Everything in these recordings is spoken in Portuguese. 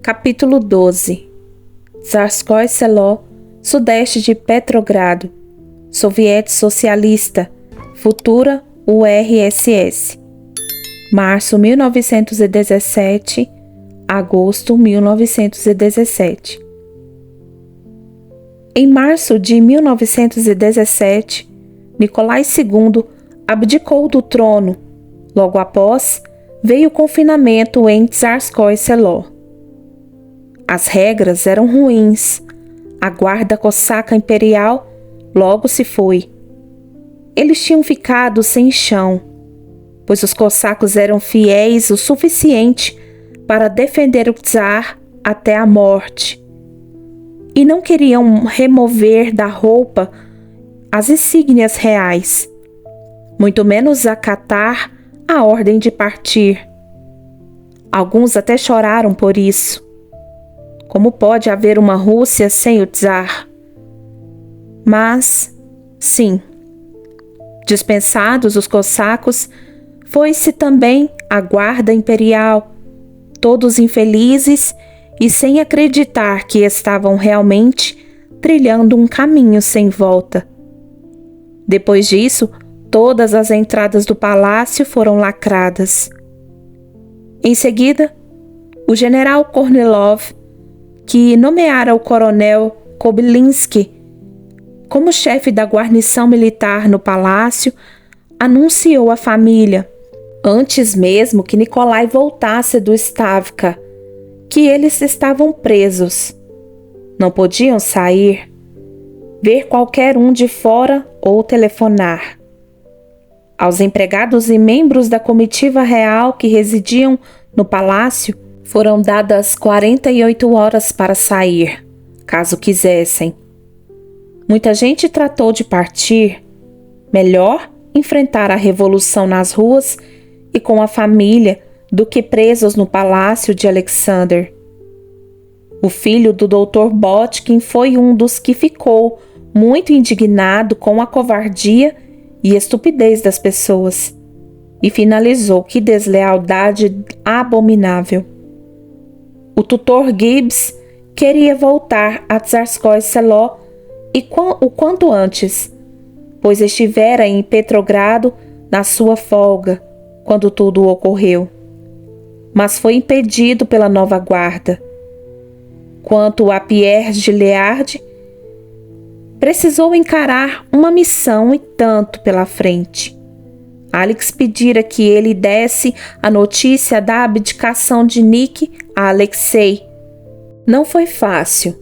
Capítulo 12. Tsarskoye Selo, sudeste de Petrogrado, Soviete Socialista, futura URSS. Março 1917, agosto 1917. Em março de 1917, Nicolai II abdicou do trono. Logo após, veio o confinamento em Tsarskoye Selo. As regras eram ruins. A guarda cosaca imperial logo se foi. Eles tinham ficado sem chão, pois os cossacos eram fiéis o suficiente para defender o czar até a morte. E não queriam remover da roupa as insígnias reais, muito menos acatar a ordem de partir. Alguns até choraram por isso. Como pode haver uma Rússia sem o czar? Mas, sim, dispensados os cossacos, foi-se também a guarda imperial, todos infelizes e sem acreditar que estavam realmente trilhando um caminho sem volta. Depois disso, todas as entradas do palácio foram lacradas. Em seguida, o general Kornilov, que nomeara o coronel Kobylinski como chefe da guarnição militar no palácio, anunciou à família, antes mesmo que Nicolai voltasse do Stavka, que eles estavam presos. Não podiam sair, ver qualquer um de fora ou telefonar. Aos empregados e membros da comitiva real que residiam no palácio, foram dadas 48 horas para sair, caso quisessem. Muita gente tratou de partir. Melhor enfrentar a revolução nas ruas e com a família do que presos no palácio de Alexander. O filho do Dr. Botkin foi um dos que ficou muito indignado com a covardia e estupidez das pessoas e finalizou: que deslealdade abominável. O tutor Gibbs queria voltar a Tsarskoye Selo o quanto antes, pois estivera em Petrogrado na sua folga, quando tudo ocorreu. Mas foi impedido pela nova guarda. Quanto a Pierre Gilliard, precisou encarar uma missão e tanto pela frente. Alex pedira que ele desse a notícia da abdicação de Nick a Alexei. Não foi fácil.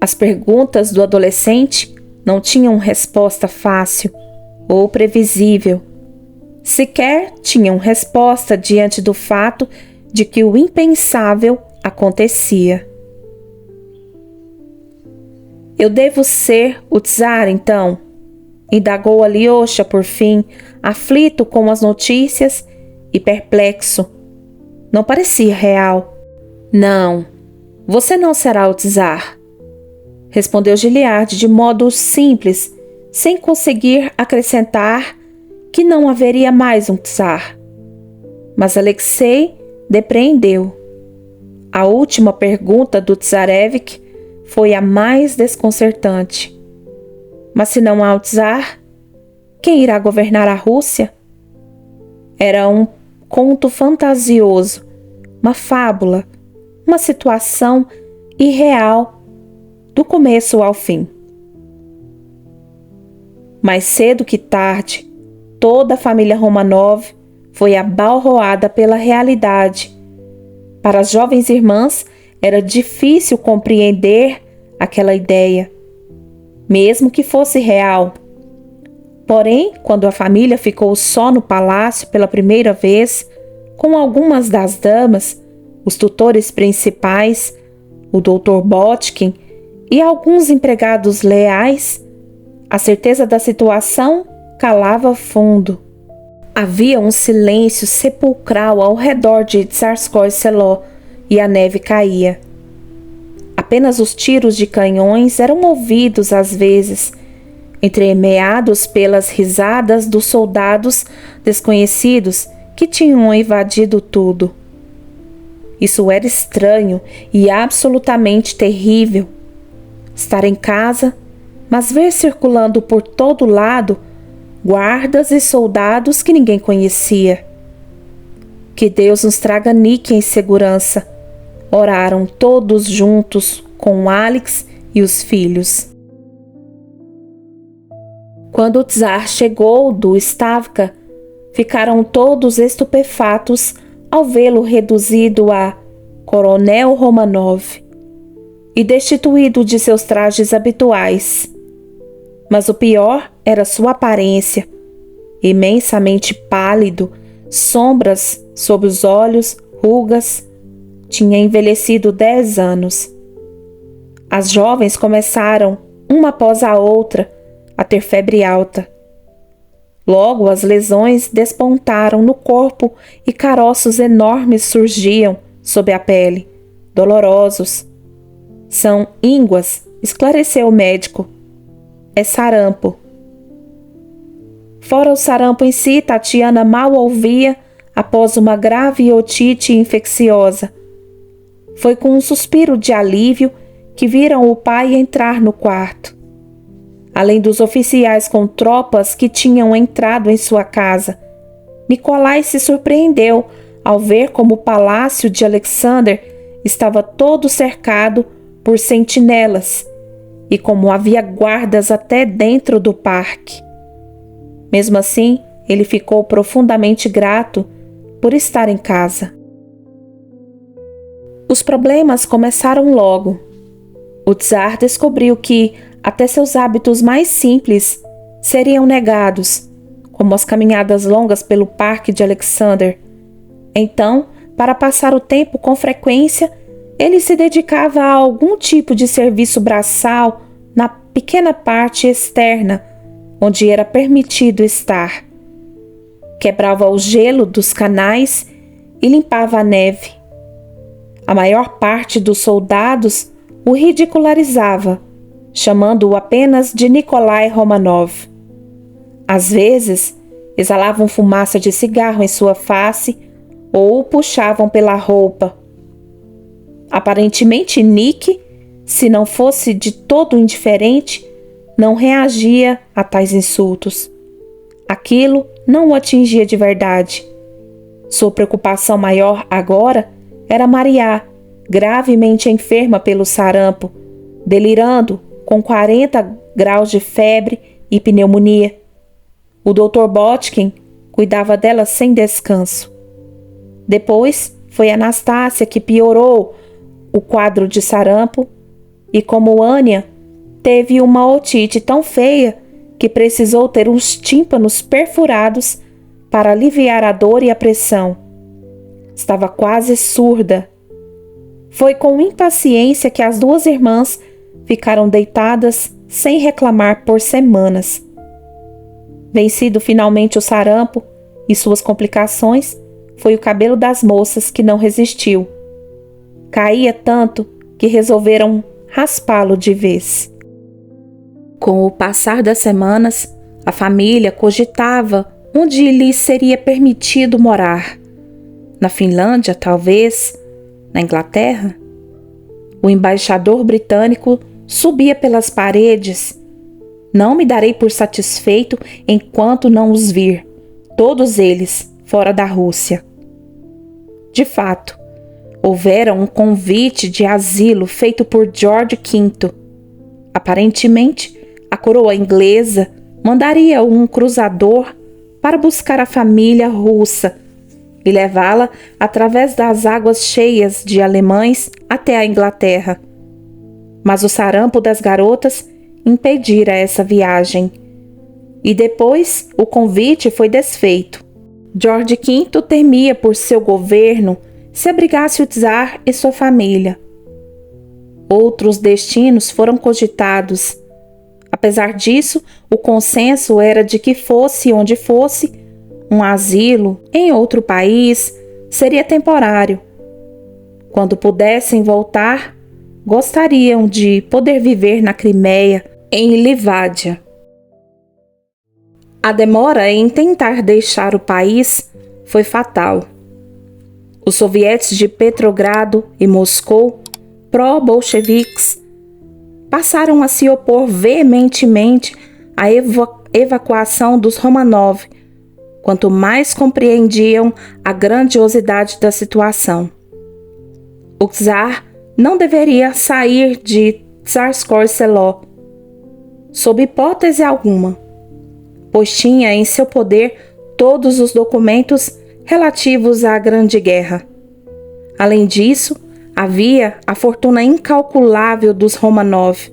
As perguntas do adolescente não tinham resposta fácil ou previsível. Sequer tinham resposta diante do fato de que o impensável acontecia. Eu devo ser o czar, então? Indagou Alyosha por fim, aflito com as notícias e perplexo. Não parecia real. Não, você não será o czar, respondeu Gilliard de modo simples, sem conseguir acrescentar que não haveria mais um czar. Mas Alexei depreendeu. A última pergunta do Tsarevich foi a mais desconcertante. Mas se não há o czar, quem irá governar a Rússia? Era um conto fantasioso, uma fábula, uma situação irreal do começo ao fim. Mais cedo que tarde, toda a família Romanov foi abalroada pela realidade. Para as jovens irmãs era difícil compreender aquela ideia, mesmo que fosse real. Porém, quando a família ficou só no palácio pela primeira vez, com algumas das damas, os tutores principais, o Dr. Botkin e alguns empregados leais, a certeza da situação calava fundo. Havia um silêncio sepulcral ao redor de Tsarskoye Selo e a neve caía. Apenas os tiros de canhões eram ouvidos às vezes, entremeados pelas risadas dos soldados desconhecidos que tinham invadido tudo. Isso era estranho e absolutamente terrível. Estar em casa, mas ver circulando por todo lado guardas e soldados que ninguém conhecia. Que Deus nos traga Nick em segurança. Oraram todos juntos com Alex e os filhos. Quando o czar chegou do Stavka, ficaram todos estupefatos ao vê-lo reduzido a Coronel Romanov e destituído de seus trajes habituais. Mas o pior era sua aparência, imensamente pálido, sombras sob os olhos, rugas. Tinha envelhecido 10 anos. As jovens começaram, uma após a outra, a ter febre alta. Logo as lesões despontaram no corpo e caroços enormes surgiam sob a pele, dolorosos. São ínguas, esclareceu o médico. É sarampo. Fora o sarampo em si, Tatiana mal ouvia após uma grave otite infecciosa. Foi com um suspiro de alívio que viram o pai entrar no quarto. Além dos oficiais com tropas que tinham entrado em sua casa, Nikolai se surpreendeu ao ver como o palácio de Alexander estava todo cercado por sentinelas e como havia guardas até dentro do parque. Mesmo assim, ele ficou profundamente grato por estar em casa. Os problemas começaram logo. O czar descobriu que até seus hábitos mais simples seriam negados, como as caminhadas longas pelo parque de Alexander. Então, para passar o tempo com frequência, ele se dedicava a algum tipo de serviço braçal na pequena parte externa, onde era permitido estar. Quebrava o gelo dos canais e limpava a neve. A maior parte dos soldados o ridicularizava, chamando-o apenas de Nikolai Romanov. Às vezes, exalavam fumaça de cigarro em sua face ou o puxavam pela roupa. Aparentemente, Nick, se não fosse de todo indiferente, não reagia a tais insultos. Aquilo não o atingia de verdade. Sua preocupação maior agora era Maria, gravemente enferma pelo sarampo, delirando com 40 graus de febre e pneumonia. O Dr. Botkin cuidava dela sem descanso. Depois foi Anastácia que piorou o quadro de sarampo e, como Ania, teve uma otite tão feia que precisou ter os tímpanos perfurados para aliviar a dor e a pressão. Estava quase surda. Foi com impaciência que as duas irmãs ficaram deitadas sem reclamar por semanas. Vencido finalmente o sarampo e suas complicações, foi o cabelo das moças que não resistiu. Caía tanto que resolveram raspá-lo de vez. Com o passar das semanas, a família cogitava onde lhe seria permitido morar. Na Finlândia, talvez? Na Inglaterra? O embaixador britânico subia pelas paredes. Não me darei por satisfeito enquanto não os vir, todos eles fora da Rússia. De fato, houvera um convite de asilo feito por George V. Aparentemente, a coroa inglesa mandaria um cruzador para buscar a família russa e levá-la através das águas cheias de alemães até a Inglaterra. Mas o sarampo das garotas impedira essa viagem. E depois o convite foi desfeito. George V temia por seu governo se abrigasse o czar e sua família. Outros destinos foram cogitados. Apesar disso, o consenso era de que fosse onde fosse, um asilo em outro país seria temporário. Quando pudessem voltar, gostariam de poder viver na Crimeia, em Livádia. A demora em tentar deixar o país foi fatal. Os sovietes de Petrogrado e Moscou, pró-bolcheviques, passaram a se opor veementemente à evacuação dos Romanov, quanto mais compreendiam a grandiosidade da situação. O czar não deveria sair de Tsarskoye Selo, sob hipótese alguma, pois tinha em seu poder todos os documentos relativos à Grande Guerra. Além disso, havia a fortuna incalculável dos Romanov,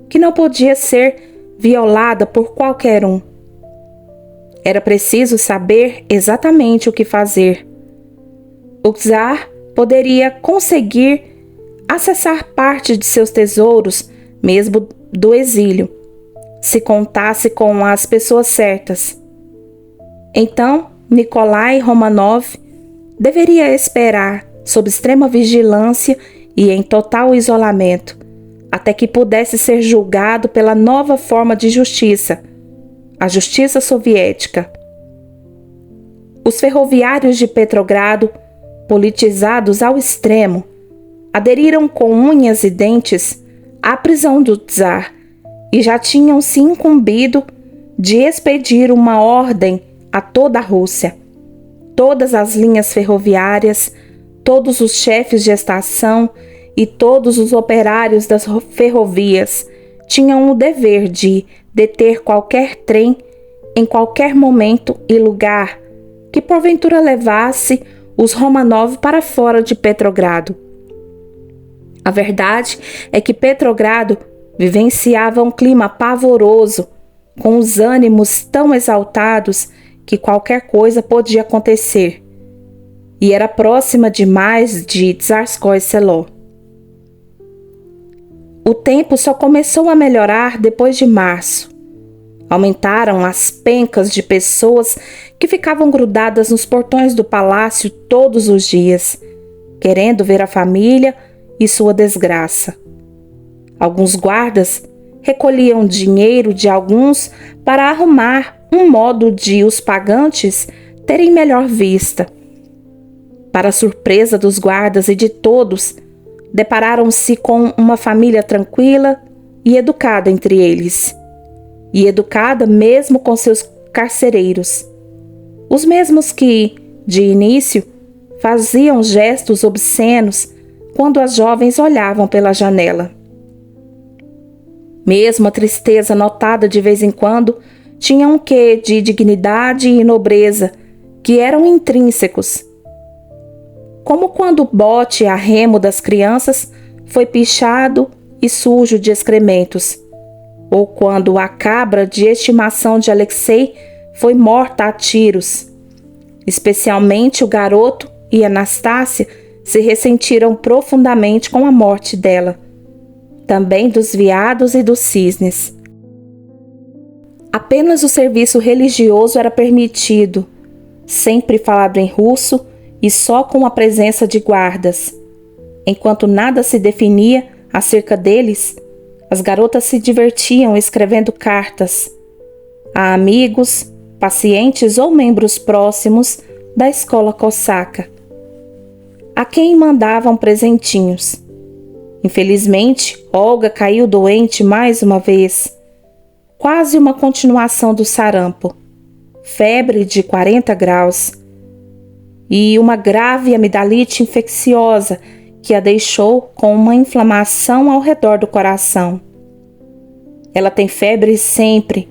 que não podia ser violada por qualquer um. Era preciso saber exatamente o que fazer. O czar poderia conseguir acessar parte de seus tesouros, mesmo do exílio, se contasse com as pessoas certas. Então, Nikolai Romanov deveria esperar sob extrema vigilância e em total isolamento, até que pudesse ser julgado pela nova forma de justiça, a justiça soviética. Os ferroviários de Petrogrado, politizados ao extremo, aderiram com unhas e dentes à prisão do czar e já tinham se incumbido de expedir uma ordem a toda a Rússia. Todas as linhas ferroviárias, todos os chefes de estação e todos os operários das ferrovias tinham o dever de deter qualquer trem em qualquer momento e lugar que porventura levasse os Romanov para fora de Petrogrado. A verdade é que Petrogrado vivenciava um clima pavoroso, com os ânimos tão exaltados que qualquer coisa podia acontecer, e era próxima demais de Tsarskoye Selo. O tempo só começou a melhorar depois de março. Aumentaram as pencas de pessoas que ficavam grudadas nos portões do palácio todos os dias, querendo ver a família e sua desgraça. Alguns guardas recolhiam dinheiro de alguns para arrumar um modo de os pagantes terem melhor vista. Para a surpresa dos guardas e de todos, depararam-se com uma família tranquila e educada entre eles, e educada mesmo com seus carcereiros, os mesmos que, de início, faziam gestos obscenos quando as jovens olhavam pela janela. Mesmo a tristeza notada de vez em quando tinha um quê de dignidade e nobreza que eram intrínsecos, como quando o bote a remo das crianças foi pichado e sujo de excrementos, ou quando a cabra de estimação de Alexei foi morta a tiros. Especialmente o garoto e Anastácia se ressentiram profundamente com a morte dela, também dos veados e dos cisnes. Apenas o serviço religioso era permitido, sempre falado em russo e só com a presença de guardas. Enquanto nada se definia acerca deles, as garotas se divertiam escrevendo cartas a amigos, pacientes ou membros próximos da escola cosaca, a quem mandavam presentinhos. Infelizmente, Olga caiu doente mais uma vez, quase uma continuação do sarampo, febre de 40 graus e uma grave amidalite infecciosa que a deixou com uma inflamação ao redor do coração. Ela tem febre sempre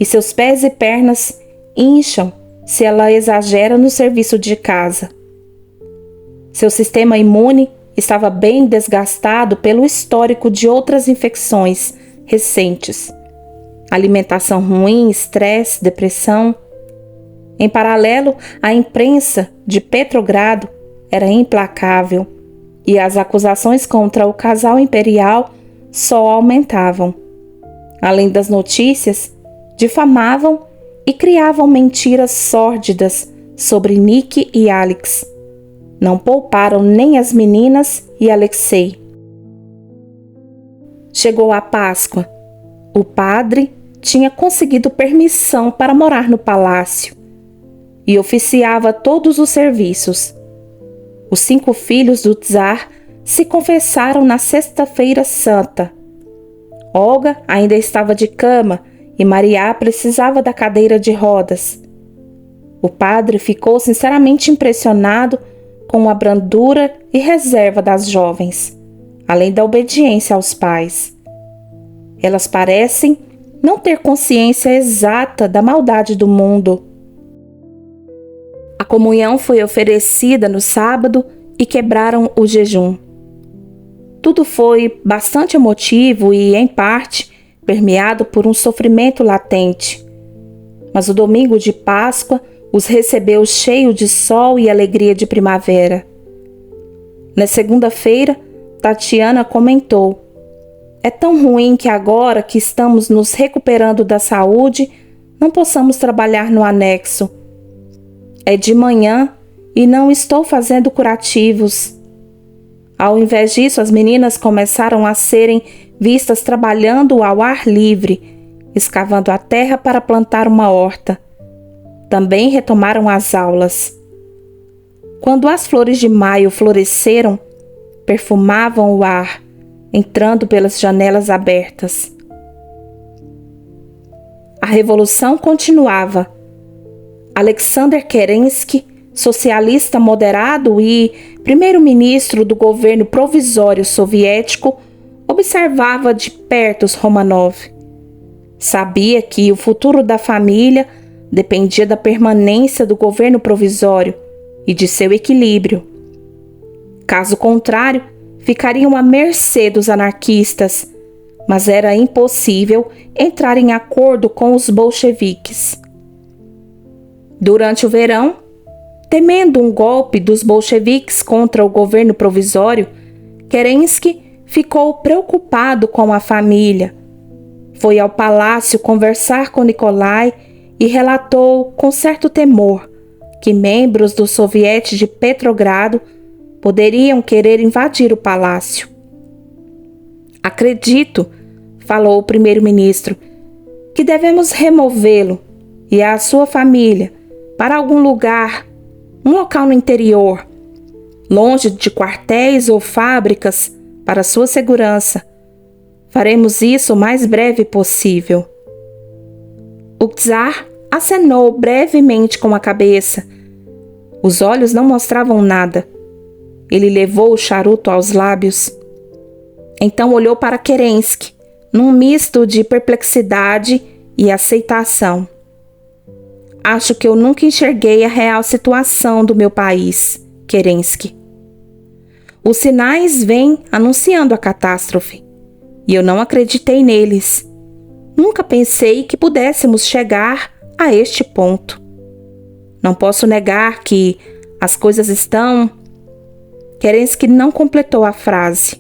e seus pés e pernas incham se ela exagera no serviço de casa. Seu sistema imune estava bem desgastado pelo histórico de outras infecções recentes. Alimentação ruim, estresse, depressão. Em paralelo, a imprensa de Petrogrado era implacável e as acusações contra o casal imperial só aumentavam. Além das notícias, difamavam e criavam mentiras sórdidas sobre Nick e Alex. Não pouparam nem as meninas e Alexei. Chegou a Páscoa. O padre tinha conseguido permissão para morar no palácio e oficiava todos os serviços. Os 5 filhos do czar se confessaram na Sexta-feira Santa. Olga ainda estava de cama e Maria precisava da cadeira de rodas. O padre ficou sinceramente impressionado com a brandura e reserva das jovens, além da obediência aos pais. Elas parecem não ter consciência exata da maldade do mundo. A comunhão foi oferecida no sábado e quebraram o jejum. Tudo foi bastante emotivo e, em parte, permeado por um sofrimento latente. Mas o domingo de Páscoa os recebeu cheio de sol e alegria de primavera. Na segunda-feira, Tatiana comentou: "É tão ruim que agora que estamos nos recuperando da saúde, não possamos trabalhar no anexo. É de manhã e não estou fazendo curativos." Ao invés disso, as meninas começaram a serem vistas trabalhando ao ar livre, escavando a terra para plantar uma horta. Também retomaram as aulas. Quando as flores de maio floresceram, perfumavam o ar, entrando pelas janelas abertas. A revolução continuava. Alexander Kerensky, socialista moderado e primeiro-ministro do governo provisório soviético, observava de perto os Romanov. Sabia que o futuro da família dependia da permanência do governo provisório e de seu equilíbrio. Caso contrário, ficariam à mercê dos anarquistas, mas era impossível entrar em acordo com os bolcheviques. Durante o verão, temendo um golpe dos bolcheviques contra o governo provisório, Kerensky ficou preocupado com a família. Foi ao palácio conversar com Nikolai e relatou com certo temor que membros do soviete de Petrogrado poderiam querer invadir o palácio. "Acredito", falou o primeiro-ministro, "que devemos removê-lo e a sua família para algum lugar, um local no interior, longe de quartéis ou fábricas, para sua segurança. Faremos isso o mais breve possível." O czar acenou brevemente com a cabeça. Os olhos não mostravam nada. Ele levou o charuto aos lábios. Então olhou para Kerensky, num misto de perplexidade e aceitação. "Acho que eu nunca enxerguei a real situação do meu país, Kerensky. Os sinais vêm anunciando a catástrofe, e eu não acreditei neles. Nunca pensei que pudéssemos chegar a este ponto. Não posso negar que as coisas estão..." Kerensky não completou a frase.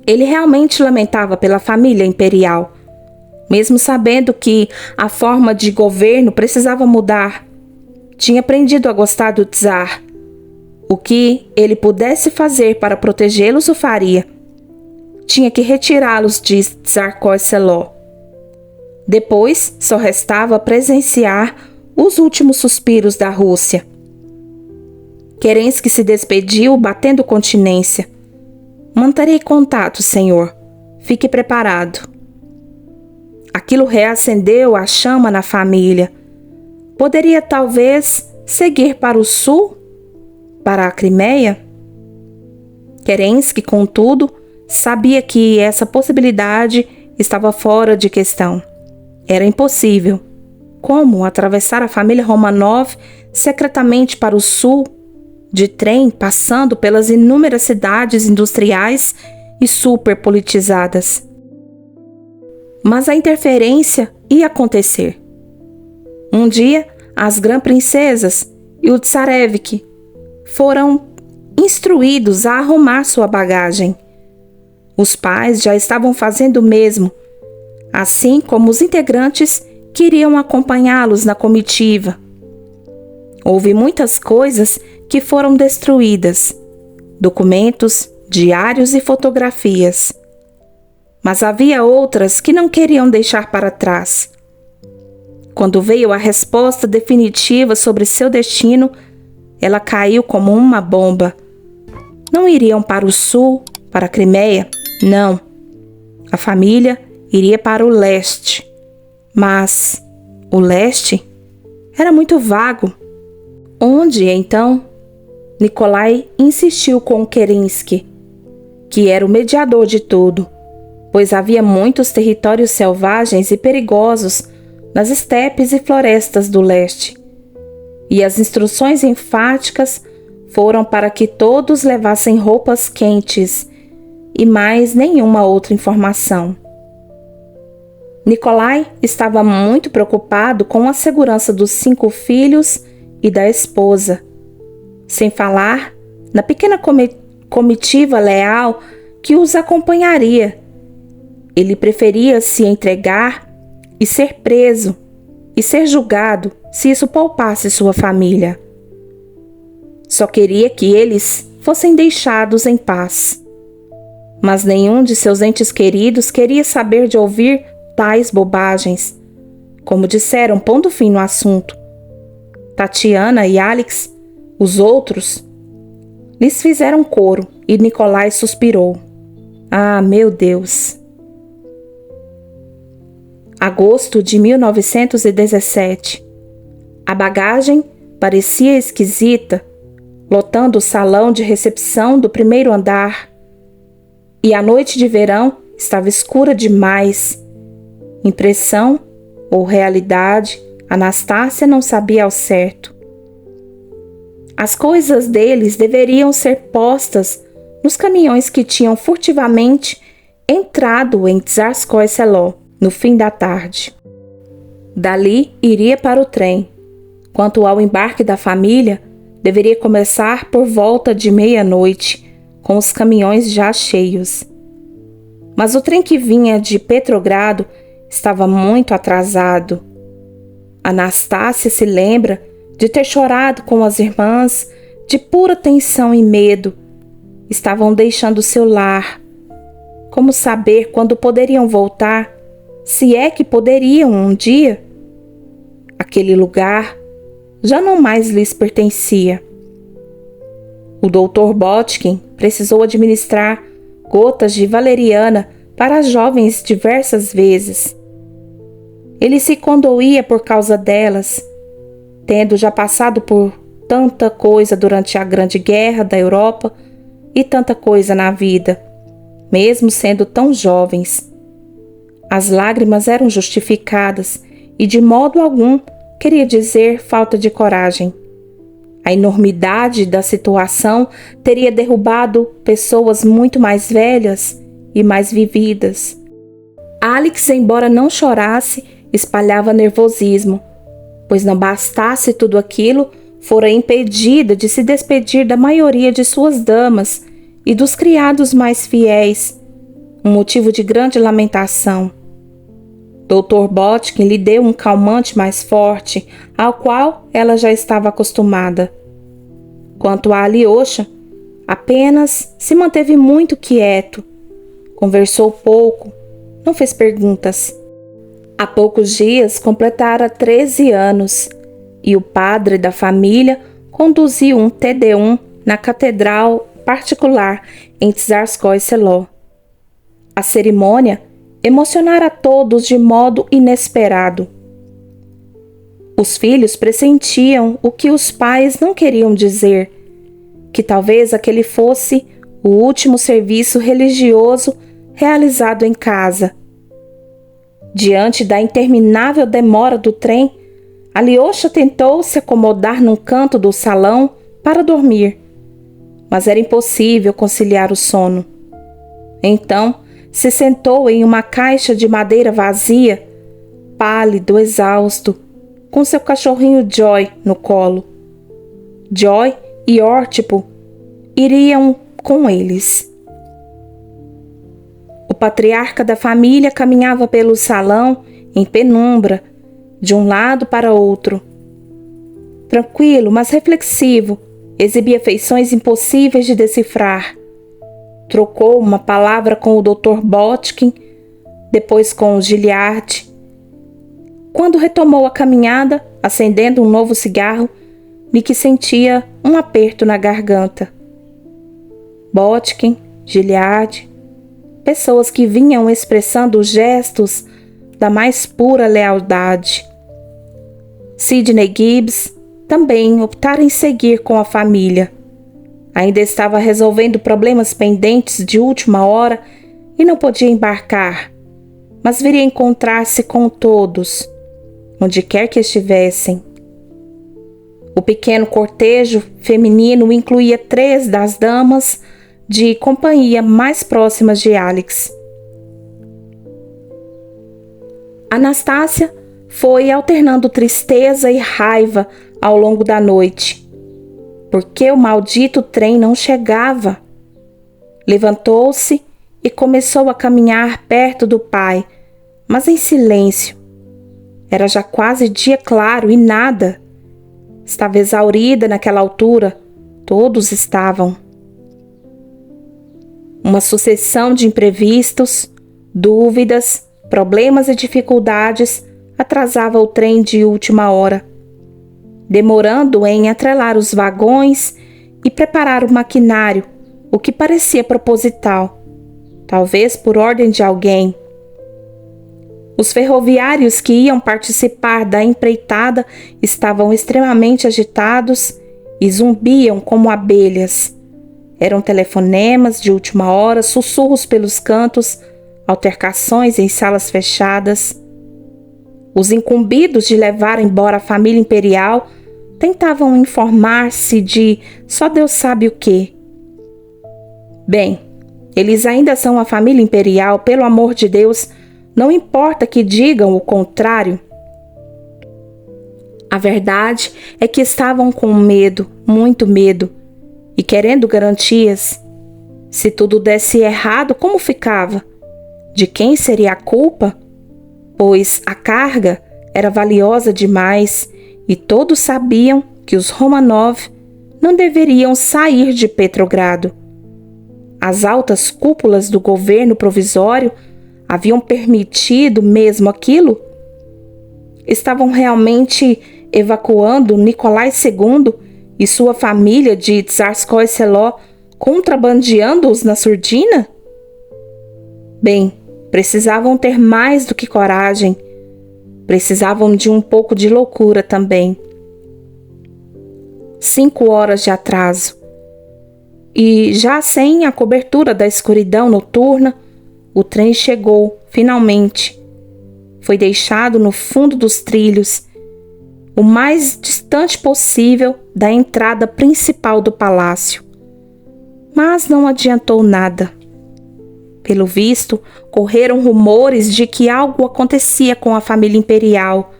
Ele realmente lamentava pela família imperial, mesmo sabendo que a forma de governo precisava mudar. Tinha aprendido a gostar do czar. O que ele pudesse fazer para protegê-los o faria. Tinha que retirá-los de Tsarskoye Selo. Depois, só restava presenciar os últimos suspiros da Rússia. Kerensky se despediu, batendo continência. "Manterei contato, senhor. Fique preparado." Aquilo reacendeu a chama na família. Poderia talvez seguir para o sul? Para a Crimeia? Kerensky, contudo, sabia que essa possibilidade estava fora de questão. Era impossível. Como atravessar a família Romanov secretamente para o sul, de trem, passando pelas inúmeras cidades industriais e superpolitizadas? Mas a interferência ia acontecer. Um dia, as Grã-Princesas e o Tsarevich foram instruídos a arrumar sua bagagem. Os pais já estavam fazendo o mesmo, assim como os integrantes que iriam acompanhá-los na comitiva. Houve muitas coisas que foram destruídas, documentos, diários e fotografias. Mas havia outras que não queriam deixar para trás. Quando veio a resposta definitiva sobre seu destino, ela caiu como uma bomba. Não iriam para o sul, para a Crimeia? Não. A família iria para o leste. Mas o leste era muito vago. Onde, então? Nikolai insistiu com Kerensky, que era o mediador de tudo, pois havia muitos territórios selvagens e perigosos nas estepes e florestas do leste. E as instruções enfáticas foram para que todos levassem roupas quentes e mais nenhuma outra informação. Nikolai estava muito preocupado com a segurança dos 5 filhos e da esposa, sem falar na pequena comitiva leal que os acompanharia. Ele preferia se entregar e ser preso e ser julgado se isso poupasse sua família. Só queria que eles fossem deixados em paz. Mas nenhum de seus entes queridos queria saber de ouvir tais bobagens. Como disseram, pondo fim no assunto. Tatiana e Alex, os outros, lhes fizeram coro e Nikolai suspirou. Ah, meu Deus! Agosto de 1917. A bagagem parecia esquisita, lotando o salão de recepção do primeiro andar. E a noite de verão estava escura demais. Impressão ou realidade, Anastácia não sabia ao certo. As coisas deles deveriam ser postas nos caminhões que tinham furtivamente entrado em Tsarskoye Selo no fim da tarde. Dali iria para o trem. Quanto ao embarque da família, deveria começar por volta de meia-noite, com os caminhões já cheios. Mas o trem que vinha de Petrogrado estava muito atrasado. Anastácia se lembra de ter chorado com as irmãs de pura tensão e medo. Estavam deixando seu lar. Como saber quando poderiam voltar, se é que poderiam um dia? Aquele lugar já não mais lhes pertencia. O Dr. Botkin precisou administrar gotas de valeriana para as jovens diversas vezes. Ele se condoía por causa delas, tendo já passado por tanta coisa durante a Grande Guerra da Europa e tanta coisa na vida, mesmo sendo tão jovens. As lágrimas eram justificadas e de modo algum queria dizer falta de coragem. A enormidade da situação teria derrubado pessoas muito mais velhas e mais vividas. Alex, embora não chorasse, espalhava nervosismo, pois não bastasse tudo aquilo, fora impedida de se despedir da maioria de suas damas e dos criados mais fiéis, um motivo de grande lamentação. Dr. Botkin lhe deu um calmante mais forte, ao qual ela já estava acostumada. Quanto a Alyosha, apenas se manteve muito quieto, conversou pouco, não fez perguntas. Há poucos dias completara 13 anos e o padre da família conduziu um Te-Deum na catedral particular em Tsarskoye Selo. A cerimônia emocionara a todos de modo inesperado. Os filhos pressentiam o que os pais não queriam dizer, que talvez aquele fosse o último serviço religioso realizado em casa. Diante da interminável demora do trem, Alyosha tentou se acomodar num canto do salão para dormir, mas era impossível conciliar o sono. Então, se sentou em uma caixa de madeira vazia, pálido, exausto, com seu cachorrinho Joy no colo. Joy e Órtipo iriam com eles. O patriarca da família caminhava pelo salão em penumbra, de um lado para outro. Tranquilo, mas reflexivo, exibia feições impossíveis de decifrar. Trocou uma palavra com o Dr. Botkin, depois com o Gilliard. Quando retomou a caminhada, acendendo um novo cigarro, que sentia um aperto na garganta. Botkin, Gilead, pessoas que vinham expressando gestos da mais pura lealdade. Sidney Gibbs também optara em seguir com a família. Ainda estava resolvendo problemas pendentes de última hora e não podia embarcar, mas viria encontrar-se com todos, onde quer que estivessem. O pequeno cortejo feminino incluía 3 das damas de companhia mais próximas de Alex. Anastácia foi alternando tristeza e raiva ao longo da noite, porque o maldito trem não chegava. Levantou-se e começou a caminhar perto do pai, mas em silêncio. Era já quase dia claro e nada. Estava exaurida naquela altura, todos estavam. Uma sucessão de imprevistos, dúvidas, problemas e dificuldades atrasava o trem de última hora, demorando em atrelar os vagões e preparar o maquinário, o que parecia proposital, talvez por ordem de alguém. Os ferroviários que iam participar da empreitada estavam extremamente agitados e zumbiam como abelhas. Eram telefonemas de última hora, sussurros pelos cantos, altercações em salas fechadas. Os incumbidos de levar embora a família imperial tentavam informar-se de só Deus sabe o quê. Bem, eles ainda são a família imperial, pelo amor de Deus, não importa que digam o contrário. A verdade é que estavam com medo, muito medo, e querendo garantias. Se tudo desse errado, como ficava? De quem seria a culpa? Pois a carga era valiosa demais e todos sabiam que os Romanov não deveriam sair de Petrogrado. As altas cúpulas do governo provisório haviam permitido mesmo aquilo? Estavam realmente evacuando Nicolai II e sua família de Tsarskoye Selo, contrabandeando-os na surdina? Bem, precisavam ter mais do que coragem. Precisavam de um pouco de loucura também. 5 horas de atraso. E já sem a cobertura da escuridão noturna, o trem chegou, finalmente. Foi deixado no fundo dos trilhos, o mais distante possível da entrada principal do palácio. Mas não adiantou nada. Pelo visto, correram rumores de que algo acontecia com a família imperial,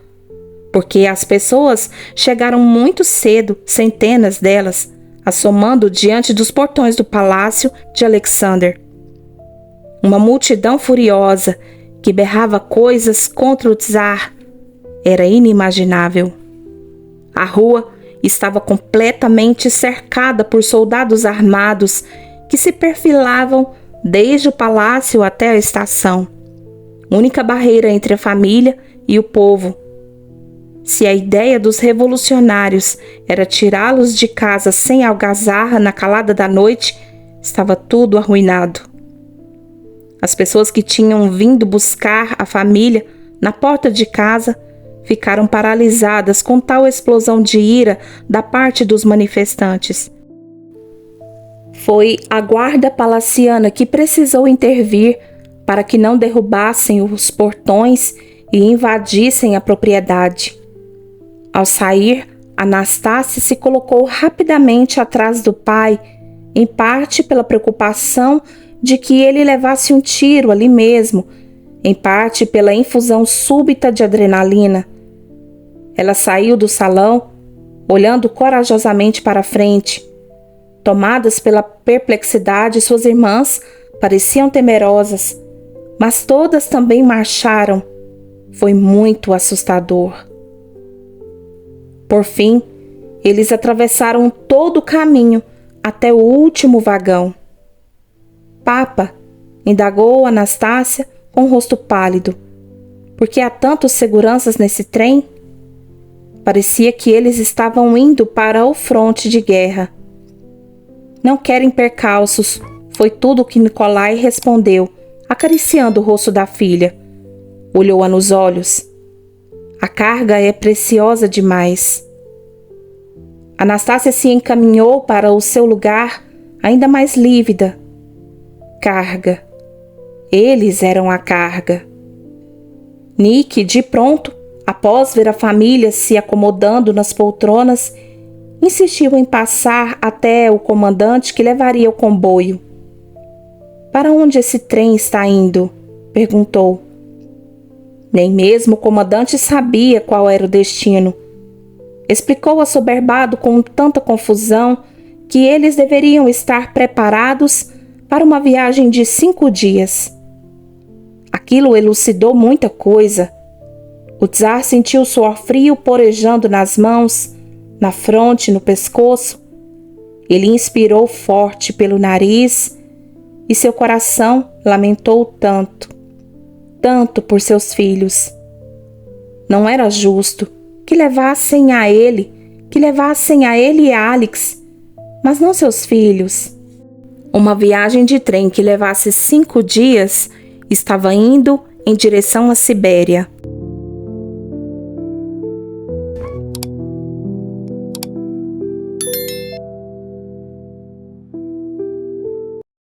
porque as pessoas chegaram muito cedo, centenas delas, assomando diante dos portões do palácio de Alexander. Uma multidão furiosa que berrava coisas contra o czar. Era inimaginável. A rua estava completamente cercada por soldados armados que se perfilavam desde o palácio até a estação. Única barreira entre a família e o povo. Se a ideia dos revolucionários era tirá-los de casa sem algazarra na calada da noite, estava tudo arruinado. As pessoas que tinham vindo buscar a família na porta de casa ficaram paralisadas com tal explosão de ira da parte dos manifestantes. Foi a guarda palaciana que precisou intervir para que não derrubassem os portões e invadissem a propriedade. Ao sair, Anastácia se colocou rapidamente atrás do pai, em parte pela preocupação de que ele levasse um tiro ali mesmo, em parte pela infusão súbita de adrenalina. Ela saiu do salão, olhando corajosamente para a frente. Tomadas pela perplexidade, suas irmãs pareciam temerosas, mas todas também marcharam. Foi muito assustador. Por fim, eles atravessaram todo o caminho até o último vagão. Papa, indagou Anastácia com o rosto pálido. Por que há tantos seguranças nesse trem? Parecia que eles estavam indo para o fronte de guerra. Não querem percalços, foi tudo o que Nikolai respondeu, acariciando o rosto da filha. Olhou-a nos olhos. A carga é preciosa demais. Anastácia se encaminhou para o seu lugar, ainda mais lívida. Carga. Eles eram a carga. Nick, de pronto, após ver a família se acomodando nas poltronas, insistiu em passar até o comandante que levaria o comboio. Para onde esse trem está indo? Perguntou. Nem mesmo o comandante sabia qual era o destino. Explicou assoberbado com tanta confusão que eles deveriam estar preparados para uma viagem de 5 dias. Aquilo elucidou muita coisa. O czar sentiu o suor frio porejando nas mãos, na fronte, no pescoço. Ele inspirou forte pelo nariz e seu coração lamentou tanto por seus filhos. Não era justo que levassem a ele e a Alex, mas não seus filhos. Uma viagem de trem que levasse 5 dias estava indo em direção à Sibéria.